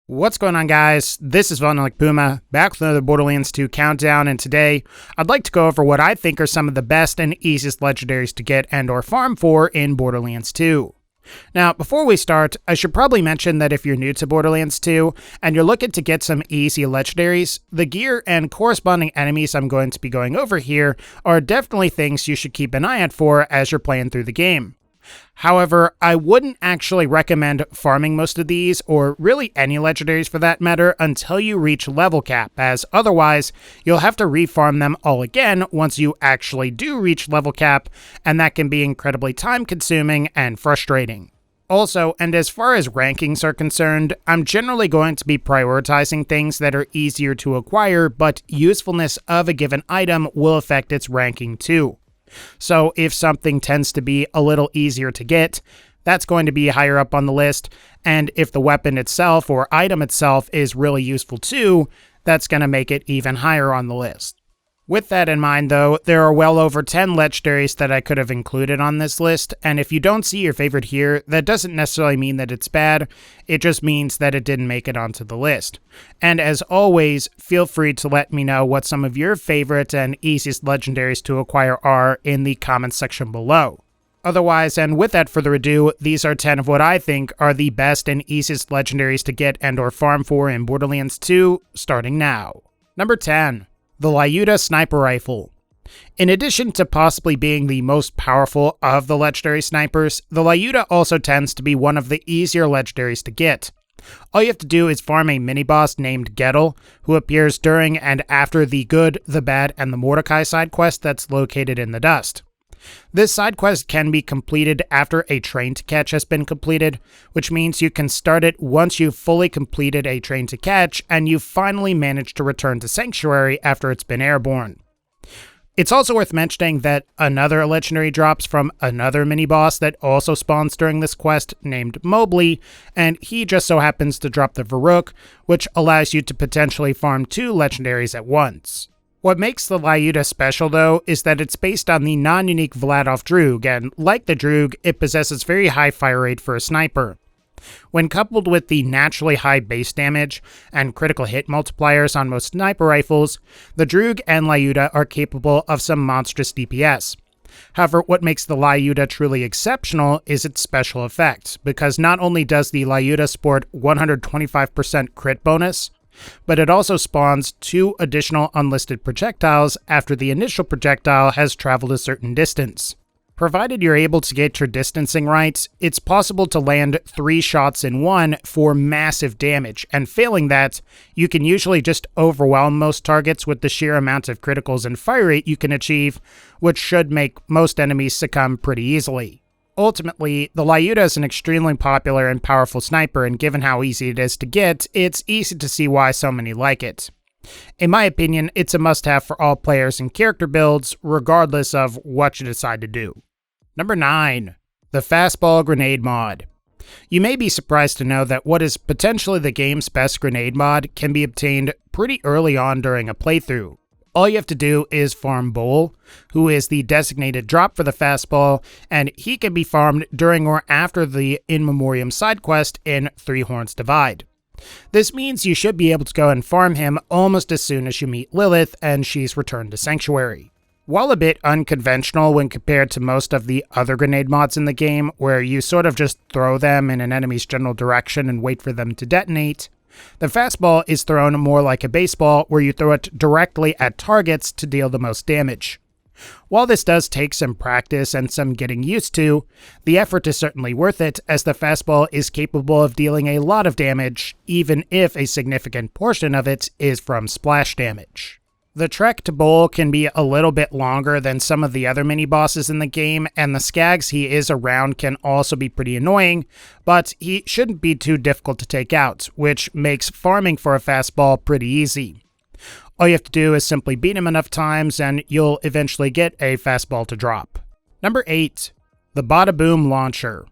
What's going on, guys? This is VinylicPuma, back with another Borderlands 2 countdown, and today I'd like to go over what I think are some of the best and easiest legendaries to get and or farm for in Borderlands 2. Now, before we start, I should probably mention that if you're new to Borderlands 2 and you're looking to get some easy legendaries, the gear and corresponding enemies I'm going to be going over here are definitely things you should keep an eye out for as you're playing through the game. However, I wouldn't actually recommend farming most of these, or really any legendaries for that matter, until you reach level cap, as otherwise you'll have to refarm them all again once you actually do reach level cap, and that can be incredibly time consuming and frustrating. Also, and as far as rankings are concerned, I'm generally going to be prioritizing things that are easier to acquire, but usefulness of a given item will affect its ranking too. So if something tends to be a little easier to get, that's going to be higher up on the list, and if the weapon itself or item itself is really useful too, that's going to make it even higher on the list. With that in mind though, there are well over 10 legendaries that I could have included on this list, and if you don't see your favorite here, that doesn't necessarily mean that it's bad, it just means that it didn't make it onto the list. And as always, feel free to let me know what some of your favorite and easiest legendaries to acquire are in the comments section below. Otherwise, and without further ado, these are 10 of what I think are the best and easiest legendaries to get and or farm for in Borderlands 2, starting now. Number 10. The Lyuda Sniper Rifle. In addition to possibly being the most powerful of the legendary snipers, the Lyuda also tends to be one of the easier legendaries to get. All you have to do is farm a mini-boss named Gettle, who appears during and after the Good, the Bad, and the Mordecai side quest that's located in the dust. This side quest can be completed after a train to catch has been completed, which means you can start it once you've fully completed a train to catch and you've finally managed to return to Sanctuary after it's been airborne. It's also worth mentioning that another legendary drops from another mini-boss that also spawns during this quest named Mobley, and he just so happens to drop the Varrook, which allows you to potentially farm 2 legendaries at once. What makes the Lyuda special, though, is that it's based on the non-unique Vladov Droog, and like the Droog, it possesses very high fire rate for a sniper. When coupled with the naturally high base damage and critical hit multipliers on most sniper rifles, the Droog and Lyuda are capable of some monstrous DPS. However, what makes the Lyuda truly exceptional is its special effects, because not only does the Lyuda sport 125% crit bonus, but it also spawns 2 additional unlisted projectiles after the initial projectile has traveled a certain distance. Provided you're able to get your distancing right, it's possible to land 3 shots in one for massive damage, and failing that, you can usually just overwhelm most targets with the sheer amount of criticals and fire rate you can achieve, which should make most enemies succumb pretty easily. Ultimately, the Lyuda is an extremely popular and powerful sniper, and given how easy it is to get, it's easy to see why so many like it. In my opinion, it's a must-have for all players and character builds, regardless of what you decide to do. Number 9. The Fastball Grenade Mod. You may be surprised to know that what is potentially the game's best grenade mod can be obtained pretty early on during a playthrough. All you have to do is farm Bull, who is the designated drop for the fastball, and he can be farmed during or after the In Memoriam side quest in Three Horns Divide. This means you should be able to go and farm him almost as soon as you meet Lilith and she's returned to Sanctuary. While a bit unconventional when compared to most of the other grenade mods in the game, where you sort of just throw them in an enemy's general direction and wait for them to detonate, the fastball is thrown more like a baseball, where you throw it directly at targets to deal the most damage. While this does take some practice and some getting used to, the effort is certainly worth it, as the fastball is capable of dealing a lot of damage, even if a significant portion of it is from splash damage. The trek to Bull can be a little bit longer than some of the other mini-bosses in the game, and the skags he is around can also be pretty annoying, but he shouldn't be too difficult to take out, which makes farming for a fastball pretty easy. All you have to do is simply beat him enough times and you'll eventually get a fastball to drop. Number 8. The Bada Boom Launcher.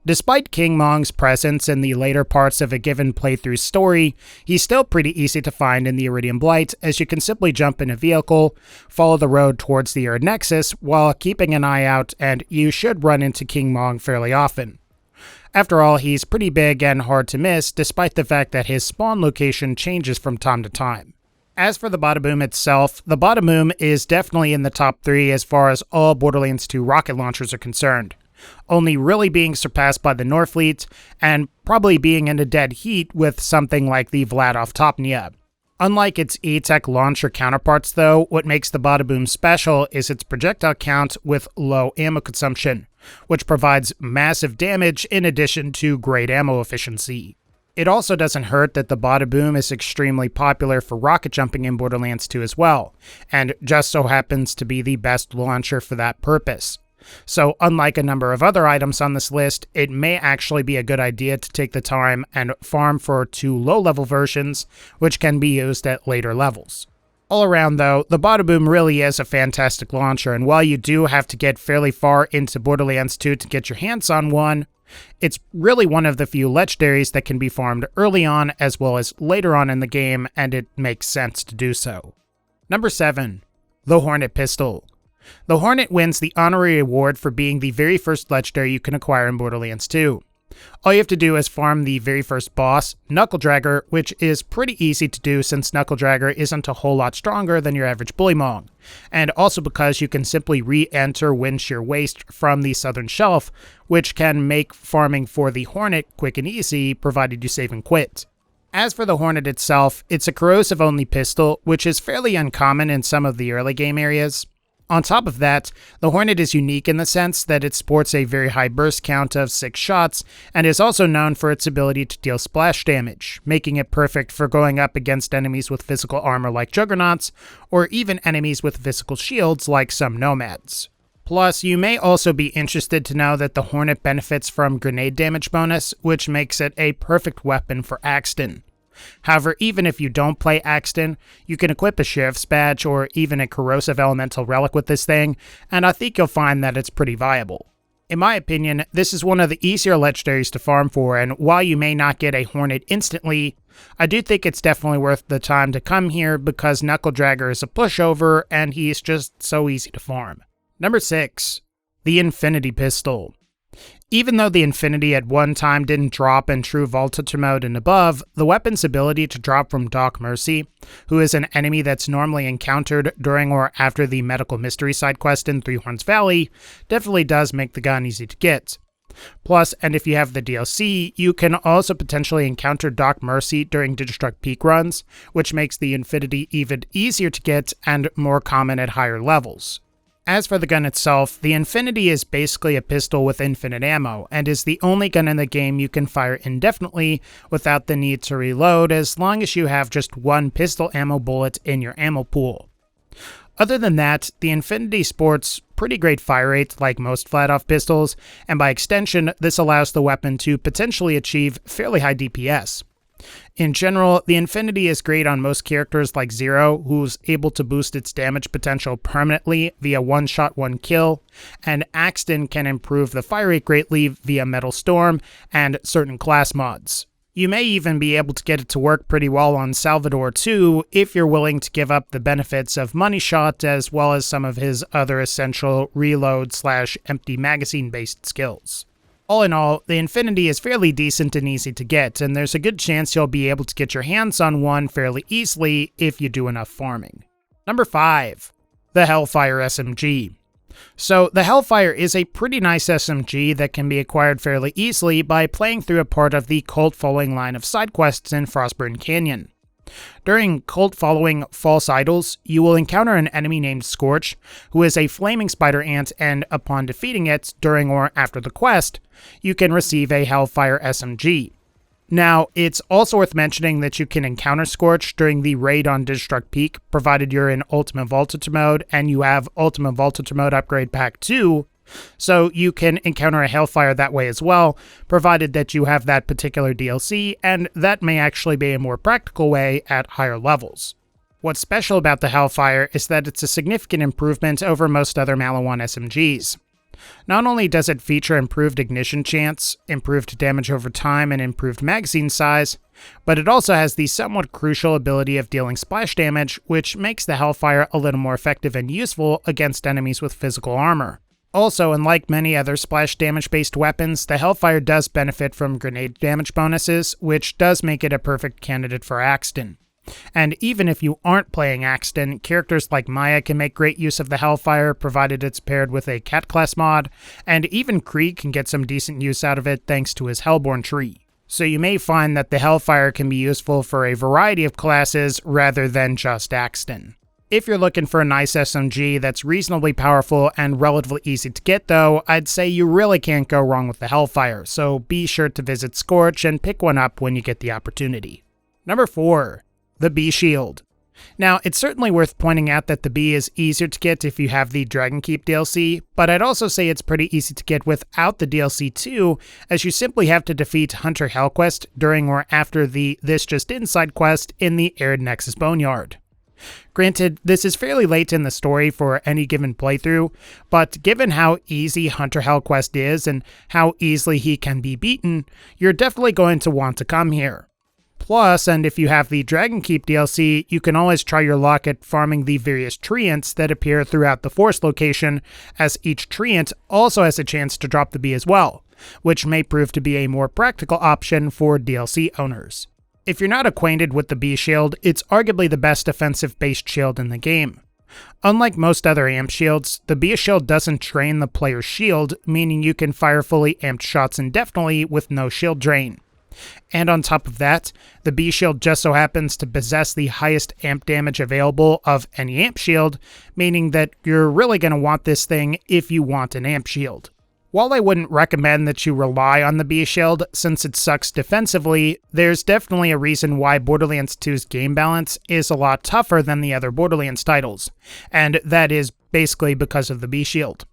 Despite King Mong's presence in the later parts of a given playthrough story, he's still pretty easy to find in the Iridium Blight, as you can simply jump in a vehicle, follow the road towards the Erd Nexus while keeping an eye out, and you should run into King Mong fairly often. After all, he's pretty big and hard to miss, despite the fact that his spawn location changes from time to time. As for the Bada-Boom itself, the Bada-Boom is definitely in the top 3 as far as all Borderlands 2 rocket launchers are concerned, only really being surpassed by the Norfleet, and probably being in a dead heat with something like the Vladov Topnia. Unlike its E-Tech launcher counterparts though, what makes the Bada-Boom special is its projectile count with low ammo consumption, which provides massive damage in addition to great ammo efficiency. It also doesn't hurt that the Bada-Boom is extremely popular for rocket jumping in Borderlands 2 as well, and just so happens to be the best launcher for that purpose. So unlike a number of other items on this list, it may actually be a good idea to take the time and farm for 2 low-level versions, which can be used at later levels. All around though, the Bada-Boom really is a fantastic launcher, and while you do have to get fairly far into Borderlands 2 to get your hands on one, it's really one of the few legendaries that can be farmed early on as well as later on in the game, and it makes sense to do so. Number 7. The Hornet Pistol. The Hornet wins the honorary award for being the very first legendary you can acquire in Borderlands 2. All you have to do is farm the very first boss, Knuckle Dragger, which is pretty easy to do since Knuckle Dragger isn't a whole lot stronger than your average Bullymong, and also because you can simply re-enter Windshear Waste from the Southern Shelf, which can make farming for the Hornet quick and easy, provided you save and quit. As for the Hornet itself, it's a corrosive-only pistol, which is fairly uncommon in some of the early game areas. On top of that, the Hornet is unique in the sense that it sports a very high burst count of 6 shots, and is also known for its ability to deal splash damage, making it perfect for going up against enemies with physical armor like Juggernauts, or even enemies with physical shields like some Nomads. Plus, you may also be interested to know that the Hornet benefits from grenade damage bonus, which makes it a perfect weapon for Axton. However, even if you don't play Axton, you can equip a Sheriff's Badge or even a Corrosive Elemental Relic with this thing, and I think you'll find that it's pretty viable. In my opinion, this is one of the easier legendaries to farm for, and while you may not get a Hornet instantly, I do think it's definitely worth the time to come here because Knuckle Dragger is a pushover and he's just so easy to farm. Number 6. The Infinity Pistol. Even though the Infinity at one time didn't drop in true Voltage mode and above, the weapon's ability to drop from Doc Mercy, who is an enemy that's normally encountered during or after the Medical Mystery side quest in Three Horns Valley, definitely does make the gun easy to get. Plus, and if you have the DLC, you can also potentially encounter Doc Mercy during Digistruct Peak runs, which makes the Infinity even easier to get and more common at higher levels. As for the gun itself, the Infinity is basically a pistol with infinite ammo, and is the only gun in the game you can fire indefinitely without the need to reload as long as you have just one pistol ammo bullet in your ammo pool. Other than that, the Infinity sports pretty great fire rate like most flat-off pistols, and by extension, this allows the weapon to potentially achieve fairly high DPS. In general, the Infinity is great on most characters like Zero, who's able to boost its damage potential permanently via one-shot, one-kill, and Axton can improve the fire rate greatly via Metal Storm and certain class mods. You may even be able to get it to work pretty well on Salvador too, if you're willing to give up the benefits of Money Shot as well as some of his other essential reload/empty magazine-based skills. All in all, the Infinity is fairly decent and easy to get, and there's a good chance you'll be able to get your hands on one fairly easily if you do enough farming. Number 5. The Hellfire SMG. So, the Hellfire is a pretty nice SMG that can be acquired fairly easily by playing through a part of the cult following line of side quests in Frostburn Canyon. During cult following False Idols, you will encounter an enemy named Scorch, who is a flaming spider ant, and upon defeating it during or after the quest, you can receive a Hellfire SMG. Now, it's also worth mentioning that you can encounter Scorch during the raid on Digistruct Peak, provided you're in Ultimate Voltage mode and you have Ultimate Voltage mode upgrade pack 2, so you can encounter a Hellfire that way as well, provided that you have that particular DLC, and that may actually be a more practical way at higher levels. What's special about the Hellfire is that it's a significant improvement over most other Maliwan SMGs. Not only does it feature improved ignition chance, improved damage over time, and improved magazine size, but it also has the somewhat crucial ability of dealing splash damage, which makes the Hellfire a little more effective and useful against enemies with physical armor. Also, unlike many other splash damage based weapons, the Hellfire does benefit from grenade damage bonuses, which does make it a perfect candidate for Axton. And even if you aren't playing Axton, characters like Maya can make great use of the Hellfire, provided it's paired with a Cat class mod, and even Krieg can get some decent use out of it thanks to his Hellborn tree. So you may find that the Hellfire can be useful for a variety of classes rather than just Axton. If you're looking for a nice SMG that's reasonably powerful and relatively easy to get though, I'd say you really can't go wrong with the Hellfire, so be sure to visit Scorch and pick one up when you get the opportunity. Number 4. The Bee Shield. Now, it's certainly worth pointing out that the Bee is easier to get if you have the Dragon Keep DLC, but I'd also say it's pretty easy to get without the DLC too, as you simply have to defeat Hunter Hellquest during or after the This Just In side quest in the Arid Nexus Boneyard. Granted, this is fairly late in the story for any given playthrough, but given how easy Hunter Hellquest is and how easily he can be beaten, you're definitely going to want to come here. Plus, and if you have the Dragon Keep DLC, you can always try your luck at farming the various treants that appear throughout the Forest location, as each treant also has a chance to drop the Bee as well, which may prove to be a more practical option for DLC owners. If you're not acquainted with the Bee Shield, it's arguably the best defensive-based shield in the game. Unlike most other amp shields, the Bee Shield doesn't drain the player's shield, meaning you can fire fully amped shots indefinitely with no shield drain. And on top of that, the Bee Shield just so happens to possess the highest amp damage available of any amp shield, meaning that you're really going to want this thing if you want an amp shield. While I wouldn't recommend that you rely on the Bee Shield since it sucks defensively, there's definitely a reason why Borderlands 2's game balance is a lot tougher than the other Borderlands titles, and that is basically because of the Bee Shield.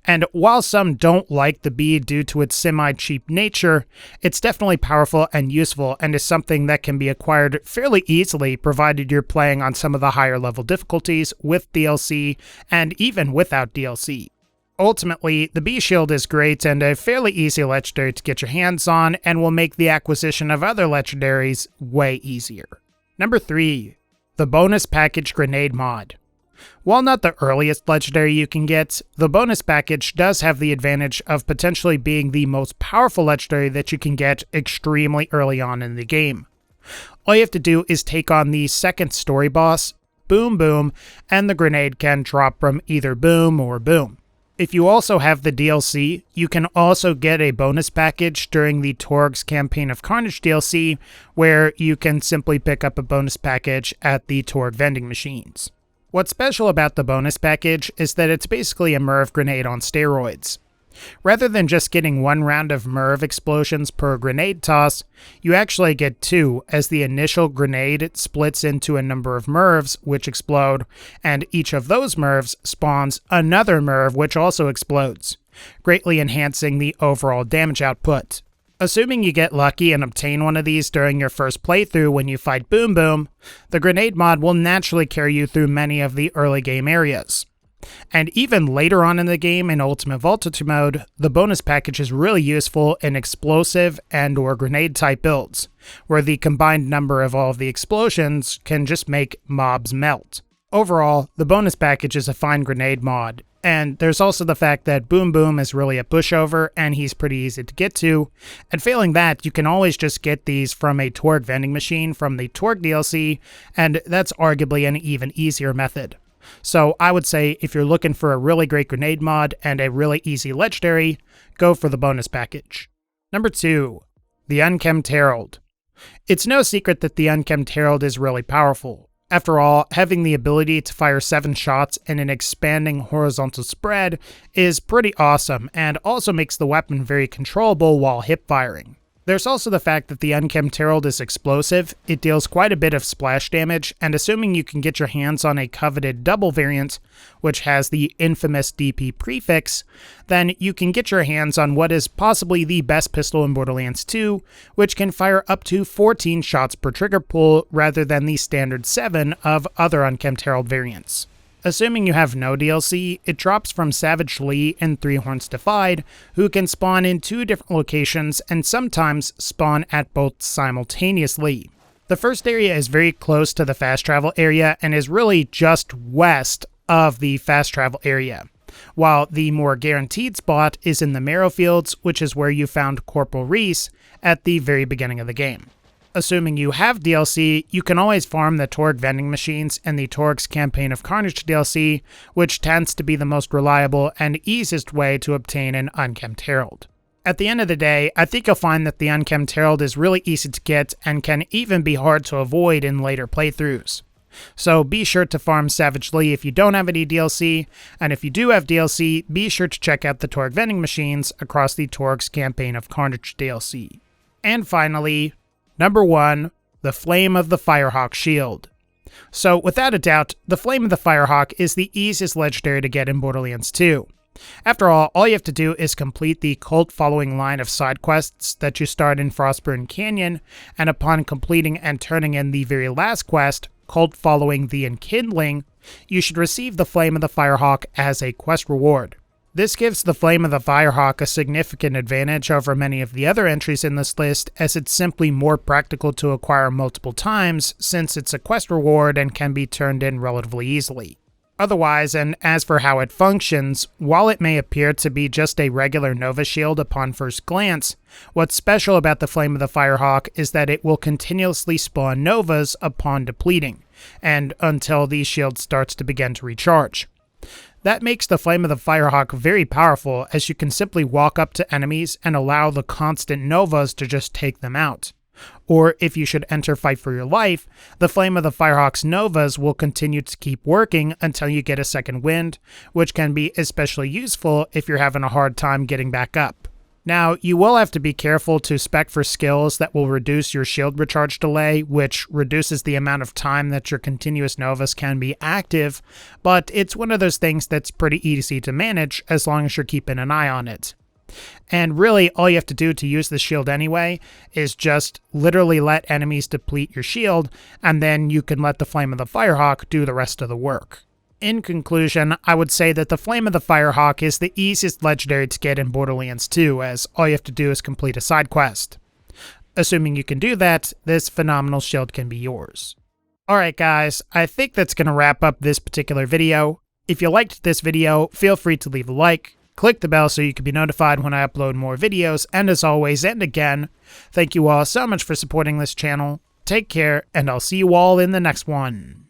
And while some don't like the Bee due to its semi-cheap nature, it's definitely powerful and useful and is something that can be acquired fairly easily provided you're playing on some of the higher level difficulties with DLC and even without DLC. Ultimately, the Bee Shield is great and a fairly easy legendary to get your hands on and will make the acquisition of other legendaries way easier. Number 3. The Bonus Package Grenade Mod. While not the earliest legendary you can get, the bonus package does have the advantage of potentially being the most powerful legendary that you can get extremely early on in the game. All you have to do is take on the second story boss, Boom Boom, and the grenade can drop from either Boom or Boom. If you also have the DLC, you can also get a bonus package during the Torg's Campaign of Carnage DLC, where you can simply pick up a bonus package at the Torg vending machines. What's special about the bonus package is that it's basically a MIRV grenade on steroids. Rather than just getting one round of MIRV explosions per grenade toss, you actually get 2, as the initial grenade splits into a number of MIRVs which explode, and each of those MIRVs spawns another MIRV which also explodes, greatly enhancing the overall damage output. Assuming you get lucky and obtain one of these during your first playthrough when you fight Boom Boom, the grenade mod will naturally carry you through many of the early game areas. And even later on in the game in Ultimate Voltage mode, the bonus package is really useful in explosive and or grenade type builds, where the combined number of all of the explosions can just make mobs melt. Overall, the bonus package is a fine grenade mod, and there's also the fact that Boom Boom is really a pushover and he's pretty easy to get to, and failing that, you can always just get these from a Torg vending machine from the Torg DLC, and that's arguably an even easier method. So I would say if you're looking for a really great grenade mod and a really easy legendary, go for the bonus package. Number 2. The Unkempt Herald. It's no secret that the Unkempt Herald is really powerful. After all, having the ability to fire 7 shots in an expanding horizontal spread is pretty awesome and also makes the weapon very controllable while hip firing. There's also the fact that the Unkempt Herald is explosive, it deals quite a bit of splash damage, and assuming you can get your hands on a coveted double variant, which has the infamous DP prefix, then you can get your hands on what is possibly the best pistol in Borderlands 2, which can fire up to 14 shots per trigger pull rather than the standard 7 of other Unkempt Herald variants. Assuming you have no DLC, it drops from Savage Lee and Three Horns Defied, who can spawn in 2 different locations and sometimes spawn at both simultaneously. The first area is very close to the fast travel area and is really just west of the fast travel area. while the more guaranteed spot is in the Marrow Fields, which is where you found Corporal Reese at the very beginning of the game. Assuming you have DLC, you can always farm the Torgue vending machines and the Torgue's Campaign of Carnage DLC, which tends to be the most reliable and easiest way to obtain an Unkempt Herald. At the end of the day, I think you'll find that the Unkempt Herald is really easy to get and can even be hard to avoid in later playthroughs. So be sure to farm savagely if you don't have any DLC, and if you do have DLC, be sure to check out the Torgue vending machines across the Torgue's Campaign of Carnage DLC. And finally, number 1, the Flame of the Firehawk Shield. So without a doubt, the Flame of the Firehawk is the easiest legendary to get in Borderlands 2. After all you have to do is complete the cult following line of side quests that you start in Frostburn Canyon, and upon completing and turning in the very last quest, cult following the Enkindling, you should receive the Flame of the Firehawk as a quest reward. This gives the Flame of the Firehawk a significant advantage over many of the other entries in this list, as it's simply more practical to acquire multiple times since it's a quest reward and can be turned in relatively easily. Otherwise, and as for how it functions, while it may appear to be just a regular Nova shield upon first glance, what's special about the Flame of the Firehawk is that it will continuously spawn Novas upon depleting, and until these shields starts to begin to recharge. That makes the Flame of the Firehawk very powerful, as you can simply walk up to enemies and allow the constant Novas to just take them out. Or if you should enter fight for your life, the Flame of the Firehawk's Novas will continue to keep working until you get a second wind, which can be especially useful if you're having a hard time getting back up. Now, you will have to be careful to spec for skills that will reduce your shield recharge delay, which reduces the amount of time that your continuous Novas can be active, but it's one of those things that's pretty easy to manage as long as you're keeping an eye on it. And really, all you have to do to use the shield anyway is just literally let enemies deplete your shield, and then you can let the Flame of the Firehawk do the rest of the work. In conclusion, I would say that the Flame of the Firehawk is the easiest legendary to get in Borderlands 2, as all you have to do is complete a side quest. Assuming you can do that, this phenomenal shield can be yours. Alright guys, I think that's going to wrap up this particular video. If you liked this video, feel free to leave a like. Click the bell so you can be notified when I upload more videos, and as always, and again, thank you all so much for supporting this channel. Take care, and I'll see you all in the next one.